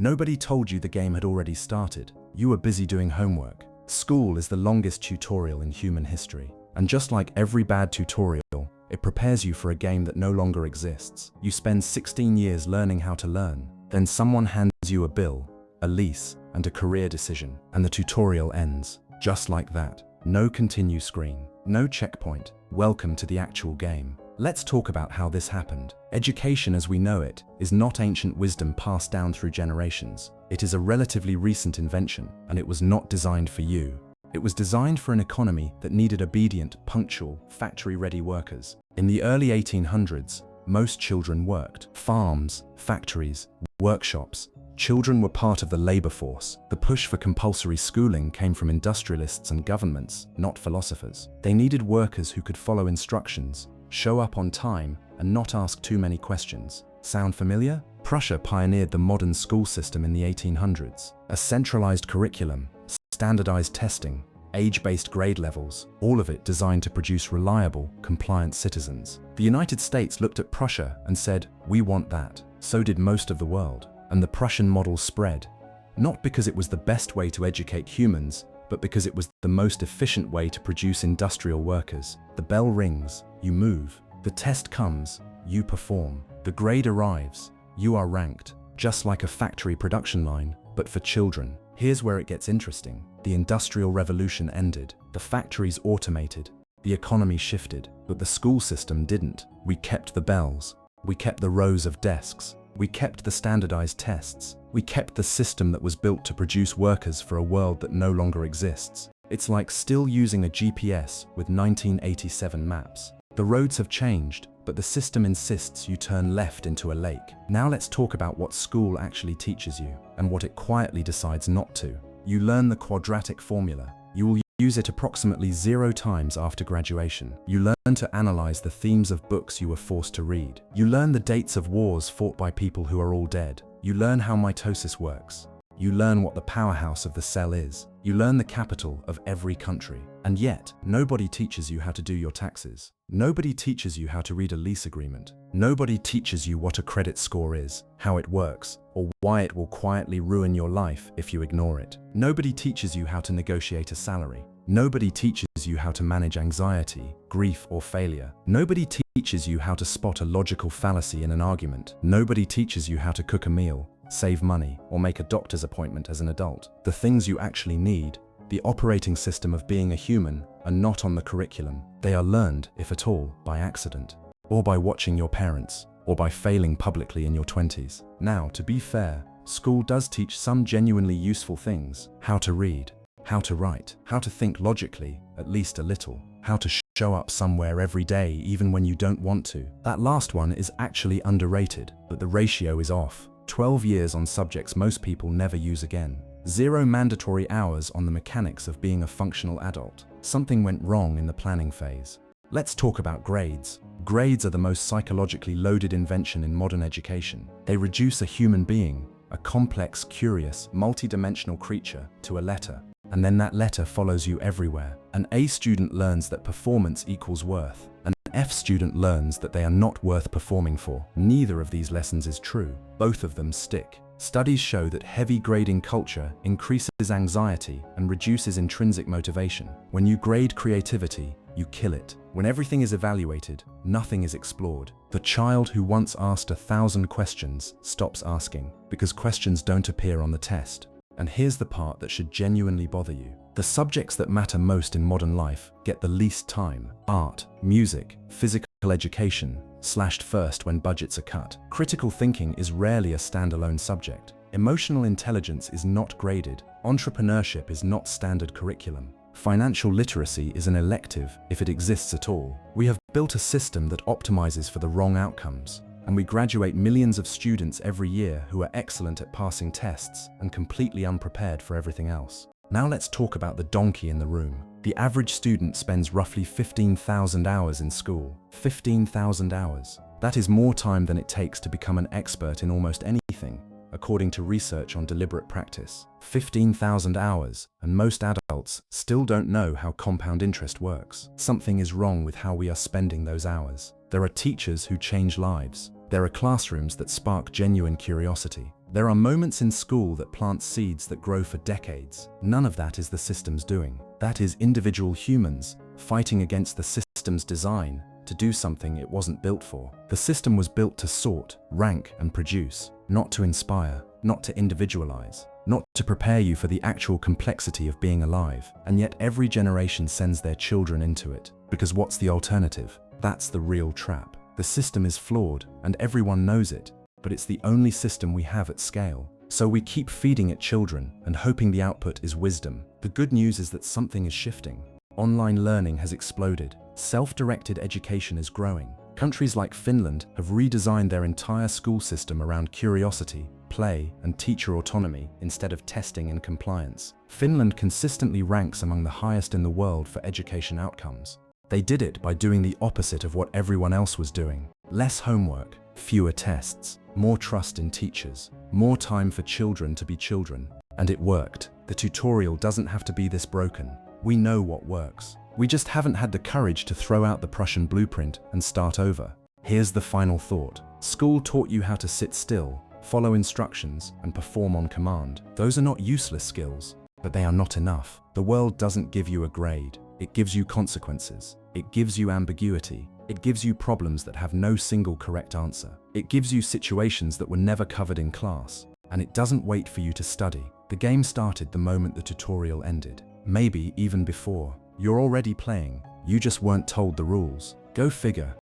Nobody told you the game had already started. You were busy doing homework. School is the longest tutorial in human history. And just like every bad tutorial, it prepares you for a game that no longer exists. You spend 16 years learning how to learn. Then someone hands you a bill, a lease, and a career decision. And the tutorial ends. Just like that. No continue screen. No checkpoint. Welcome to the actual game. Let's talk about how this happened. Education as we know it is not ancient wisdom passed down through generations. It is a relatively recent invention, and it was not designed for you. It was designed for an economy that needed obedient, punctual, factory-ready workers. In the early 1800s, most children worked. Farms, factories, workshops. Children were part of the labor force. The push for compulsory schooling came from industrialists and governments, not philosophers. They needed workers who could follow instructions, show up on time, and not ask too many questions. Sound familiar? Prussia pioneered the modern school system in the 1800s. A centralized curriculum, standardized testing, age-based grade levels, all of it designed to produce reliable, compliant citizens. The United States looked at Prussia and said, "We want that." So did most of the world. And the Prussian model spread, not because it was the best way to educate humans, but because it was the most efficient way to produce industrial workers. The bell rings, you move. The test comes, you perform. The grade arrives, you are ranked. Just like a factory production line, but for children. Here's where it gets interesting. The Industrial Revolution ended. The factories automated. The economy shifted. But the school system didn't. We kept the bells. We kept the rows of desks. We kept the standardized tests. We kept the system that was built to produce workers for a world that no longer exists. It's like still using a GPS with 1987 maps. The roads have changed, but the system insists you turn left into a lake. Now let's talk about what school actually teaches you, and what it quietly decides not to. You learn the quadratic formula. You will use it approximately 0 times after graduation. You learn to analyze the themes of books you were forced to read. You learn the dates of wars fought by people who are all dead. You learn how mitosis works. You learn what the powerhouse of the cell is. You learn the capital of every country. And yet, nobody teaches you how to do your taxes. Nobody teaches you how to read a lease agreement. Nobody teaches you what a credit score is, how it works, or why it will quietly ruin your life if you ignore it. Nobody teaches you how to negotiate a salary. Nobody teaches you how to manage anxiety, grief, or failure. Nobody teaches you how to spot a logical fallacy in an argument. Nobody teaches you how to cook a meal, save money, or make a doctor's appointment as an adult. The things you actually need, the operating system of being a human, are not on the curriculum. They are learned, if at all, by accident, or by watching your parents, or by failing publicly in your 20s. Now, to be fair, school does teach some genuinely useful things. How to read, how to write, how to think logically, at least a little, how to show up somewhere every day even when you don't want to. That last one is actually underrated, but the ratio is off. 12 years on subjects most people never use again. 0 mandatory hours on the mechanics of being a functional adult. Something went wrong in the planning phase. Let's talk about grades. Grades are the most psychologically loaded invention in modern education. They reduce a human being, a complex, curious, multi-dimensional creature, to a letter. And then that letter follows you everywhere. An A student learns that performance equals worth. An F student learns that they are not worth performing for. Neither of these lessons is true. Both of them stick. Studies show that heavy grading culture increases anxiety and reduces intrinsic motivation. When you grade creativity, you kill it. When everything is evaluated, nothing is explored. The child who once asked 1,000 questions stops asking, because questions don't appear on the test. And here's the part that should genuinely bother you. The subjects that matter most in modern life get the least time. Art, music, physical education, slashed first when budgets are cut. Critical thinking is rarely a standalone subject. Emotional intelligence is not graded. Entrepreneurship is not standard curriculum. Financial literacy is an elective, if it exists at all. We have built a system that optimizes for the wrong outcomes. And we graduate millions of students every year who are excellent at passing tests and completely unprepared for everything else. Now let's talk about the donkey in the room. The average student spends roughly 15,000 hours in school. 15,000 hours. That is more time than it takes to become an expert in almost anything, according to research on deliberate practice. 15,000 hours, and most adults still don't know how compound interest works. Something is wrong with how we are spending those hours. There are teachers who change lives. There are classrooms that spark genuine curiosity. There are moments in school that plant seeds that grow for decades. None of that is the system's doing. That is individual humans fighting against the system's design to do something it wasn't built for. The system was built to sort, rank, and produce, not to inspire, not to individualize, not to prepare you for the actual complexity of being alive. And yet every generation sends their children into it. Because what's the alternative? That's the real trap. The system is flawed, and everyone knows it, but it's the only system we have at scale. So we keep feeding it children and hoping the output is wisdom. The good news is that something is shifting. Online learning has exploded. Self-directed education is growing. Countries like Finland have redesigned their entire school system around curiosity, play, and teacher autonomy instead of testing and compliance. Finland consistently ranks among the highest in the world for education outcomes. They did it by doing the opposite of what everyone else was doing. Less homework, fewer tests, more trust in teachers, more time for children to be children. And it worked. The tutorial doesn't have to be this broken. We know what works. We just haven't had the courage to throw out the Prussian blueprint and start over. Here's the final thought. School taught you how to sit still, follow instructions, and perform on command. Those are not useless skills, but they are not enough. The world doesn't give you a grade. It gives you consequences. It gives you ambiguity. It gives you problems that have no single correct answer. It gives you situations that were never covered in class. And it doesn't wait for you to study. The game started the moment the tutorial ended. Maybe even before. You're already playing. You just weren't told the rules. Go figure.